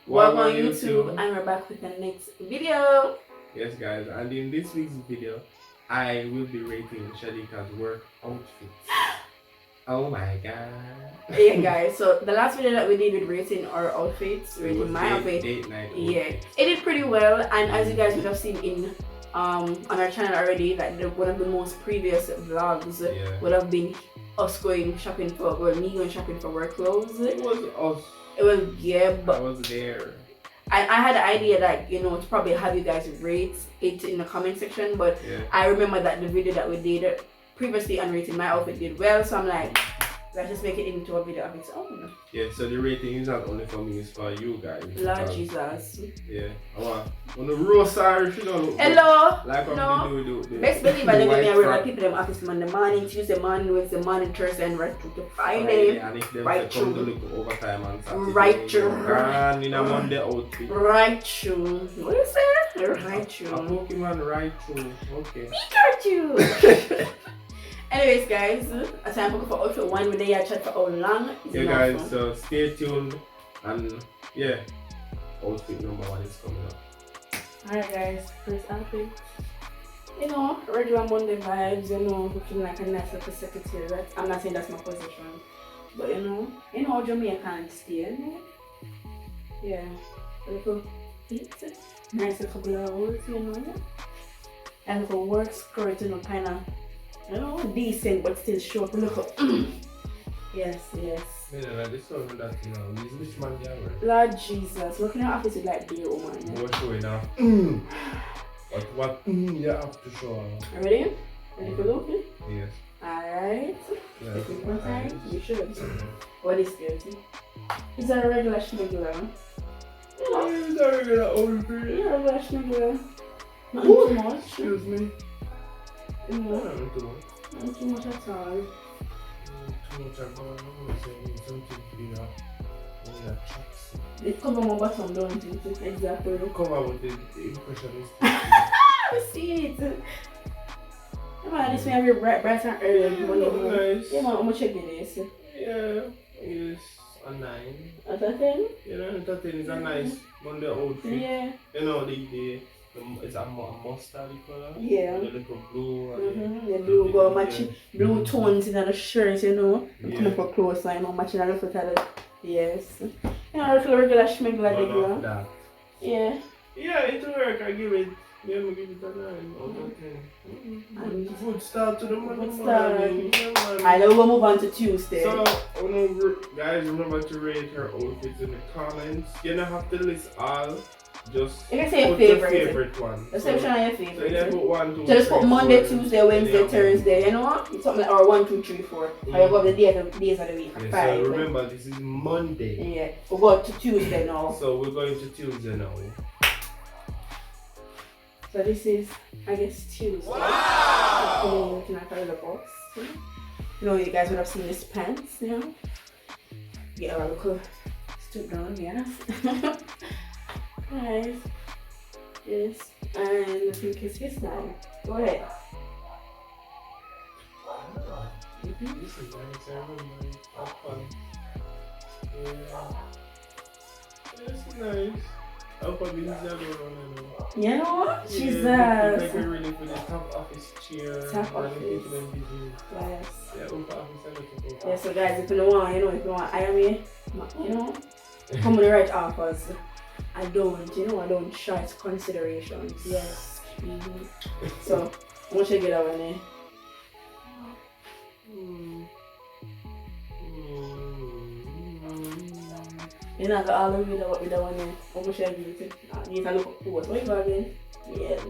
Welcome on YouTube, and we're back with the next video. Yes, guys, and in this week's video, I will be rating Shadeka's work outfits. Oh my god. Yeah, guys, so the last video that we did with rating our outfits, rating my outfit, date night yeah, it did pretty well. And as you guys would have seen in on our channel already, that one of the most previous vlogs would have been us going shopping me going shopping for work clothes. It was us. It was, yeah, but I was there. I had the idea that, you know, to probably have you guys rate it in the comment section, but yeah. I remember that the video that we did previously on rating my outfit did well, so I'm like, let's just make it into a video of its own. Yeah, so the rating is not only for me, it's for you guys. Lord Jesus. Yeah. On the real side, if you don't look hello. like no. Best believe I never me like people them office Monday morning, Tuesday morning, Wednesday morning, Thursday, and right through to Friday. And if they right come to look overtime on Saturday. Right true. And in a Monday outfit. Right true. What is that? Right true. A Pokemon right true. Okay. Pikachu. Anyways, guys, as I'm looking for outfit one when they chat for how long. Yeah, guys, fun. So stay tuned and yeah, outfit number 1 is coming up. Alright, guys, first outfit. You know, regular Monday vibes, you know, looking like a nice little secretary, right? I'm not saying that's my position, but you know, Jamaican style, you know? Yeah, a little feet, nice little blouse, you know, and a little work skirt, you know, kind of, you know, decent but still short. Look up. Yes. Yeah, this one that, you know, he's which man they are. Lord Jesus, looking at office is like beer woman. More showing now. But what you have to show. Ready? Ready for look? Yes. Alright. Yes. One time? You should. What is this? Is that a regular schniggler? Yeah, it's a regular outfit. Yeah, regular schniggler. Not too much. Excuse me. No. Not too much. Not too much at all. Too much at all. I'm going to say something bigger. It cover my bottom, don't it? Exactly. Cover with the impressionist. I see it. Come on, this may be bright and early. Nice. Yeah, man, I'm gonna check this. Yeah, it's a 9. At a 10? You know, that thing is a nice Monday outfit. Yeah. You know, it's a mustard color. Yeah. The little blue. The blue go matching blue tones in the shirt, you know. Yeah. Come up close, you know, matching a little color. Yes. You know, a little regular schmiggler. That. Yeah. Yeah, it work. I give it. Yeah, I give it a 9 out of 10. Good start to the morning. Good start. I know we'll move on to Tuesday. So, guys, remember to rate her outfits in the comments. You don't have to list all. Just you can say put your favorite one. Just say which one your favorite. So you put 1, 2, so just put Monday, 4, Tuesday, Wednesday, Thursday. You know what? Something like, or 1, 2, 3, 4. Or you go the days of the week. Yeah, 5. So remember, this is Monday. Yeah. We'll go to Tuesday now. So we're going to Tuesday now. So this is, I guess, Tuesday. Wow! Looking at the box. You know, you guys would have seen this pants, you know? Get a little stoop down, yeah. Guys. Yes. And I think it's this now. Go ahead. This is nice. I remember it's fun. Yeah. This is nice. I'll probably use that one. You know, Jesus. Like we're ready for the top office chair. Top office. Yes. Yeah, upper office. I like to yeah, so guys, if you don't want, if you want hire me, you know, come with the right offers. I don't shy considerations. Yes. So, I want you to get that one there. You're not going to all the with that one there. How much I give it? You can look up what you got again? Yeah,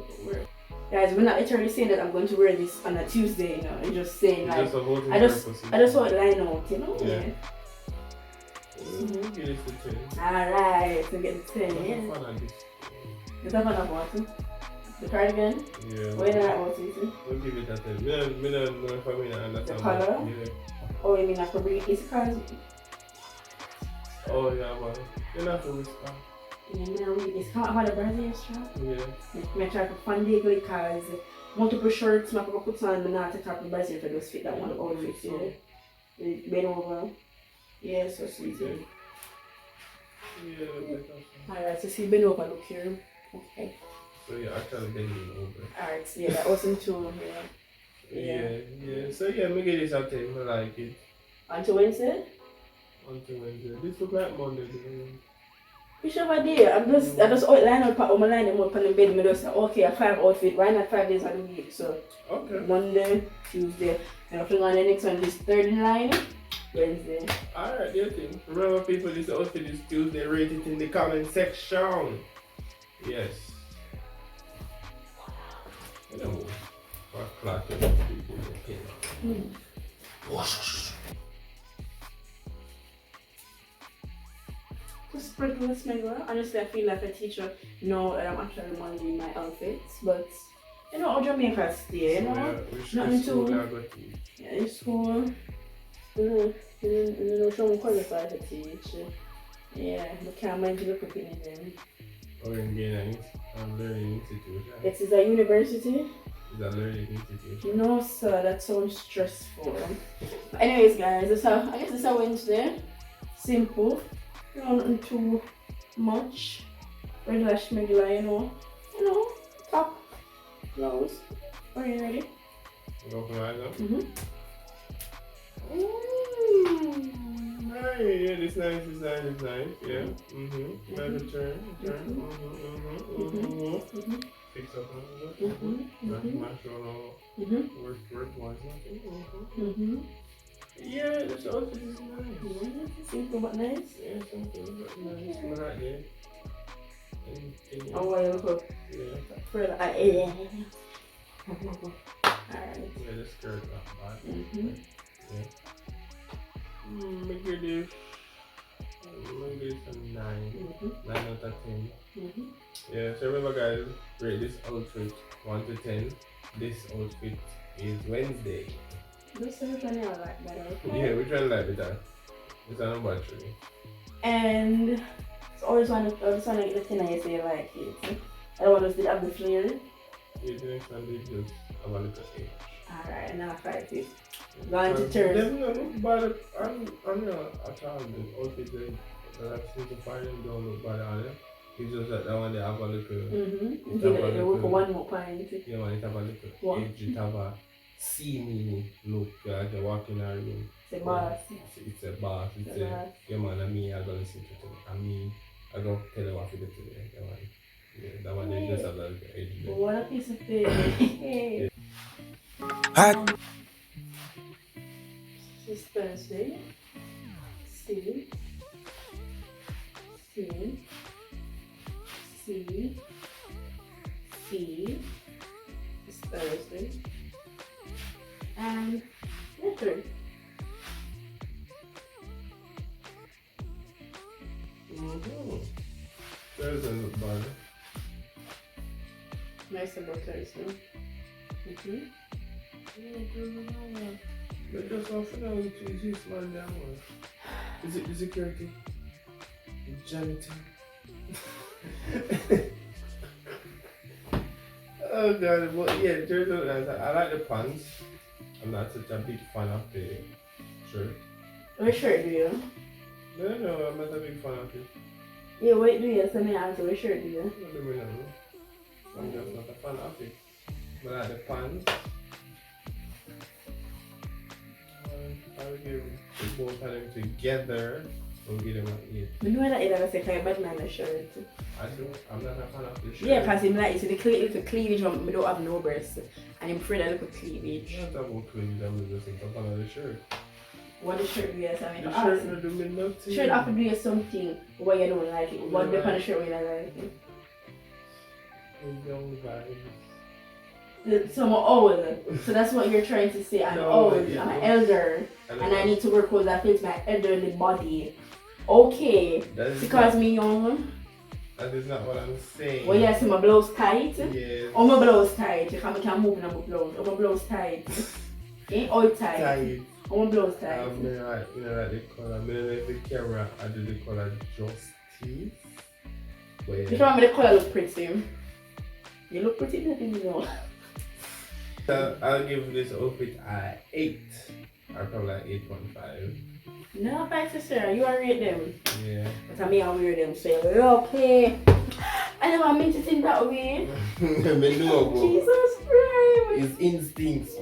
guys, we're not literally saying that I'm going to wear this on a Tuesday, you know. I'm just saying like I just want to line out, you know? Yeah. Alright, so get the 10, yeah. Is that fun of what? The cardigan? Yeah. Why not about it? We'll give it that 10. We don't know if I mean that. The color? Yeah. Oh, you mean I could bring it? It's because... Oh, yeah, but you don't have to whisper. Yeah, it's called a Brazilian strap. Yeah. I try to find it because multiple shirts I can put on, but not to top the Brazilian to just fit that one outfit. Yeah. Bend over. Yeah, so sweet. Yeah, Alright, so see, bend over, look here. Okay. So you're actually bending over. Alright, so yeah, that wasn't too, Yeah. So yeah, make it this update. I like it. Until Wednesday? Until Wednesday. This look like Monday. Whichever day, I just line up on my line them up on the bed. I just say, okay, a 5 outfit. Why not 5 days of the week? So okay. Monday, Tuesday, and I'm on the next one. This third line, Wednesday. Alright, dear thing. Remember, people, this outfit is Tuesday. Rate it in the comment section. Yes. You know, for clocking people in the pin. Just sprinkle the smell. Honestly, I feel like a teacher. No, I'm actually modeling my outfits, but you know, how Jamaica stay, you know, nothing too. Yeah, in school, you know, show me qualified to teach. Yeah, but can't mind you look up in them. Orain being a learning institution. It is a university. It's a learning institution. No, sir, that sounds stressful. But anyways, guys, I guess it's a Wednesday. Simple. Nothing too much. Regular schmegular, you know, top, blouse. Are you ready? Go for that now? Nice, yeah, this nice, yeah. Turn. Fix up match on work wise. Yeah, this outfit is nice. Simple but nice. Yeah, something but nice. I'm right there. Oh, I look up. Yeah. Further. Alright. Yeah, the skirt not bad. Yeah. Make this a 9. 9 out of 10. Yeah, so remember guys, rate this outfit 1 to 10. This outfit is Wednesday. This is which one I like better. Yeah, which one like better? It's on number 3. And so always want to get the 10 I say you like it. I don't want to have the flair. Yeah, the next one is just have a little age. Alright, now 5 feet. Going to turn. Look bad. I'm not at all. The outfit that I've seen so far, them don't look bad on it. It's just that one they have a little. They work for one more point. Yeah, man, it have a little edge. It have a seeming look like you walk in a room. It's a boss. It's a boss. It's a yeah, man. I mean, I gotta listen to it. I mean, I don't tell you what to do today. Yeah, man. Yeah, that one they just have a little edge. What a piece of thing. This Thursday. See. It's Thursday. And later. Thursday look bad. Nice about Thursday. But just off now to this man down. Is it the security? The janitor. Oh god, but yeah, there's I like the pants. I'm not such a big fan of the shirt. What shirt do you? No, I'm not a big fan of it. Yeah, what do you? So me answer, what shirt do you? I'm just not a fan of it. But I like the pants. I'll give both of them together. I'll give them an 8. You know that you never say I bad man a shirt. I do. I'm not a fan of the shirt. Yeah, because him like, so the cleavage one, I don't have no breasts. And I'm afraid I look at cleavage. I'm not about cleavage, I'm just a fan of the shirt. What the shirt do you say? The shirt not do me nothing. Shirt have to do you something why you don't like it. What the kind of shirt you don't like it? Young vibes. So I'm old. So that's what you're trying to say. I'm old. Yeah. I'm an elder. And I need to work with that fits my elderly body. Okay. Because me young. That is not what I'm saying. Well, yes, my blouse tight. Yes. Oh, my blouse tight. You can't move in my blouse. Oh, my blouse tight. Ain't all tight. Oh, my blouse tight. You know, like the color. I mean, the camera, I do the color justice. But you want me the color look pretty? You look pretty, nothing you know. So I'll give this outfit an 8. I'll probably like 8.5. No, thanks, sister. You are rate them. Yeah. But I mean, I wear them, so okay. I never meant to think that way. Me know, bro. Jesus Christ. It's instincts.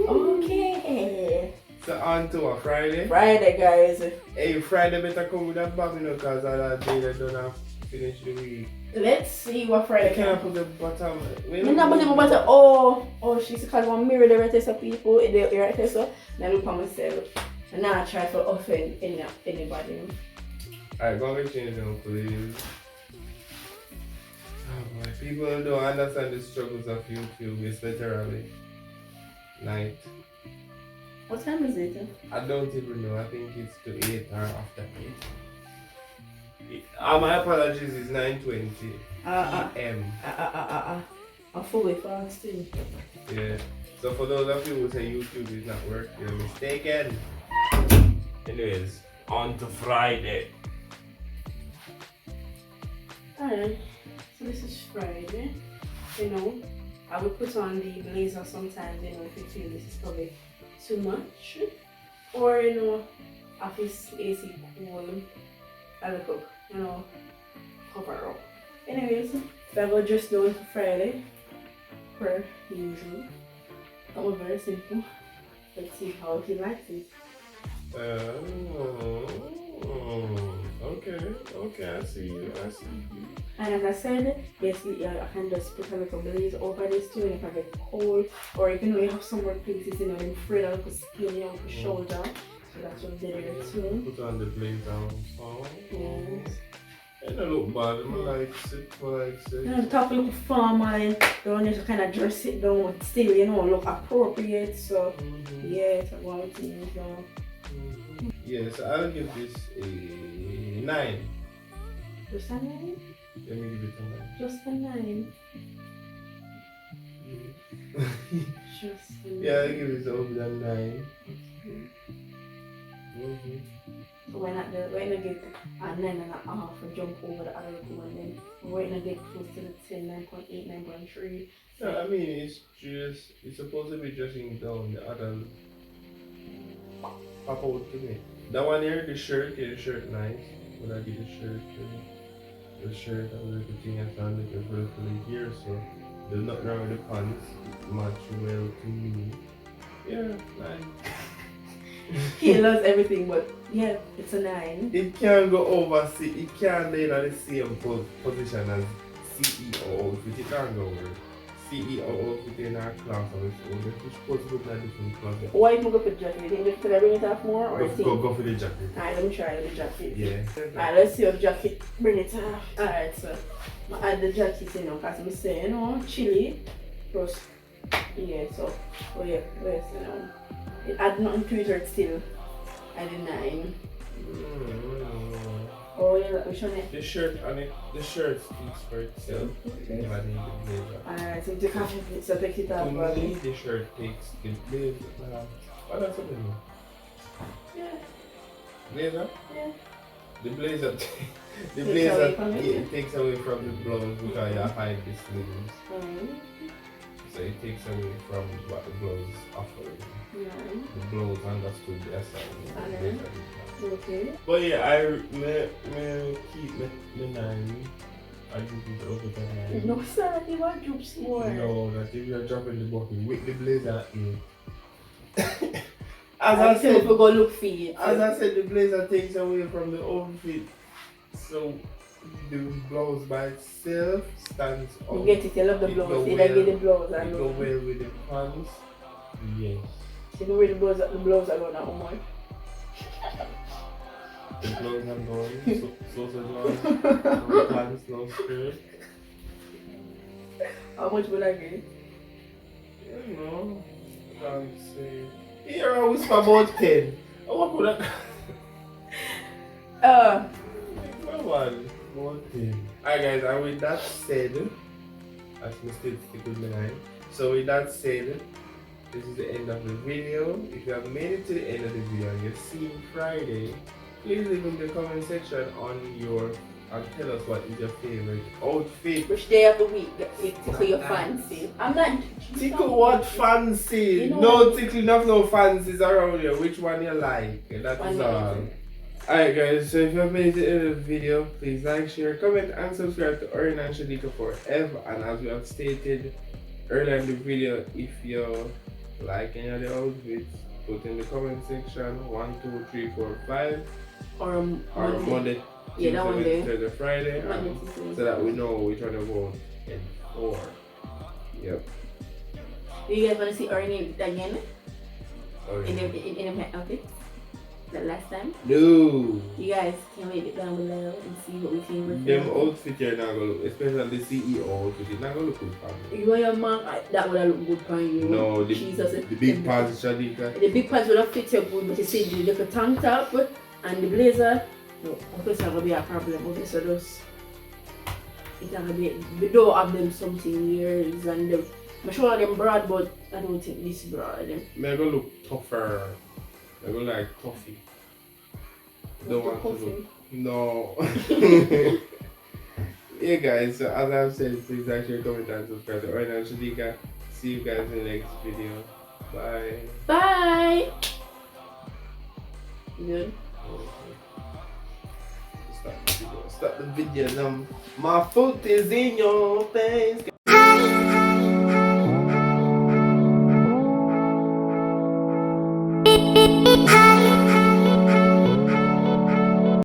Okay. So on to a Friday. Friday, guys. Hey, Friday better come with a bag, you know, because all that day they don't have to finish the week. Let's see what I Friday can't can. put the bottom. I'm not putting my bottom. Oh, she's kind of mirror the rest of people. The right so then look at myself. And now I try to offend anybody. Alright, go and change them, please. Oh boy, people don't understand the struggles of YouTube. It's literally night. What time is it? I don't even know. I think it's to 8 or after 8. My apologies, it's 9:20 p.m. I'm fully fasting. Yeah. So for those of you who say YouTube is not working, you're mistaken. Anyways, on to Friday. Alright, so this is Friday. You know, I will put on the blazer sometimes, you know, if you feel this is probably too much. Or, you know, office AC cool, I will cook, you know, cover up. Anyways, that will just down for Friday, per usual. That was very simple. Let's see how he likes it. Okay, I see you. And as I said, basically, I can just put a little blaze over this too, and if I get cold, or if you know you have some more places, you know, in front of the skin, you know, the shoulder, so that's what they do too. Put on the blaze down. Oh. Yes. It don't look bad. I like it. And top look formal, and don't need to kind of dress it down, still, you know, look appropriate. So, yeah, it's one thing. So. Yes, I'll give this a 9. Just a 9? Let me give it a 9. Just a 9. Just a 9. Yeah, I'll give it over a 9. So when I get a 9.5 and jump over the other two, and then when I get close to the 10, 9.8, 9.3. No, I mean, it's supposed to be dressing down the other pop out to me. That one here, the shirt nice. When I get the shirt, a little thing I found like a vertical here, so there's nothing wrong with the pants. It match well to me. Yeah, 9. He loves everything, but yeah, it's a 9. It can't go over, it can't lay in the same position as CEO outfit. It can't go over. CEO outfit in our class of its own. We're supposed to put in a different class. Why you go for the jacket? You think could I bring it off more, or go for the jacket. Alright, let me try the jacket. Yeah. Alright, let's see if jacket bring it off. Alright, so I add the jacket, you know, because I'm saying, you know, chilly plus, yeah, so, oh yeah, yes, you know, it add nothing to it, or it's still at the 9. Oh yeah, which one? The shirt speaks for itself. Okay. If I need the blazer. Alright, so the fashion so take it off. To me, the shirt takes the blazer. What else do you Yeah. Blazer? Yeah. The blazer, it takes away from the blouse because you hide the sleeves. So it takes away from what the blouse is offering. The blouse understood the assignment. Okay. But yeah, I keep the 9. I give it over the 9. No, sir, you want to drop more. No, that if you're dropping the bucket with the blazer in. As I said, we go look for it. As I said, the blazer takes away from the outfit. So the blouse by itself stands out. You get it, you love the blouse. You like the blouse. It go well with the pants. Yes. You know where the blouse are going now, Omar? The blouse I'm going, sausage on, no pants, no skirt. How much would I get? You know, can't say. Here I whisper about 10. What could I? Come on, about 10. Alright guys, and with that said, as me still stick with my 9. So with that said, this is the end of the video. If you have made it to the end of the video and you've seen Friday, please leave in the comment section on your and tell us what is your favorite outfit. Which day of the week it tickle your fancy? I'm not Tickle what fancy? You know No what? tickling of no fancies around here. Which one you like? That One is minute. all. Alright guys, so if you have made it to the end of the video, please like, share, comment and subscribe to Orain and Shadeka forever. And as we have stated earlier in the video, if you like any of the outfits, put in the comment section 1, 2, 3, 4, 5 Or or Monday, Yeah, that one Tuesday, day. Thursday, Friday, Monday, and Tuesday. so that we know which one to vote in for. Yep. Do you guys want to see Orain again Okay. in her outfit? That last time? No. You guys can rate it down below and see what we think. Them outfit here not gonna look, especially the CEO outfit, it's not gonna look good for me. You know your mom, that would have looked good for you. No, the Jesus, big pants, Shadeka. The big pants would have fit you good, but you see the little tank top and the blazer, no, okay, so gonna be a problem. Okay, so those, it's gonna be, we don't have them something years and them, I'm sure them broad, but I don't think this broad. I'm gonna look tougher. I'm gonna like toughy. Don't want to look. No. Yeah guys, so as I've said, please like, share, comment and subscribe to Orain and Shadeka. See you guys in the next video. Bye. Bye! Good. Stop the video now. My foot is in your face.